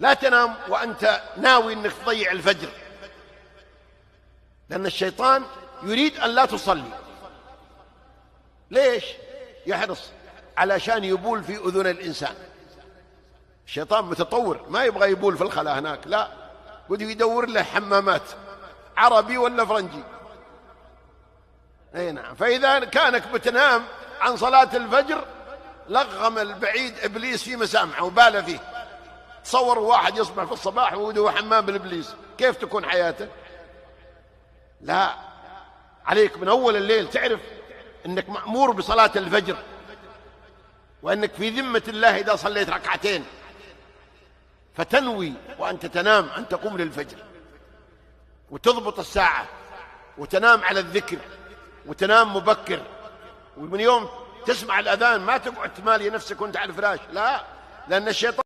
لا تنام وأنت ناوي أنك تضيع الفجر، لأن الشيطان يريد أن لا تصلي. ليش؟ يحرص علشان يبول في أذن الإنسان. الشيطان متطور، ما يبغى يبول في الخلاء هناك، لا، بده يدور له حمامات، عربي ولا فرنجي. اي نعم. فإذا كانك بتنام عن صلاة الفجر لغم البعيد إبليس في مسامعه وبال فيه. تصور واحد يصبح في الصباح وده حمام بالإبليس، كيف تكون حياته؟ لا، عليك من أول الليل تعرف أنك مأمور بصلاة الفجر، وأنك في ذمة الله إذا صليت ركعتين، فتنوي وأنت تنام أن تقوم للفجر، وتضبط الساعة، وتنام على الذكر، وتنام مبكر. ومن يوم تسمع الأذان ما تقعد تمالي نفسك وانت على الفراش، لا، لأن الشيطان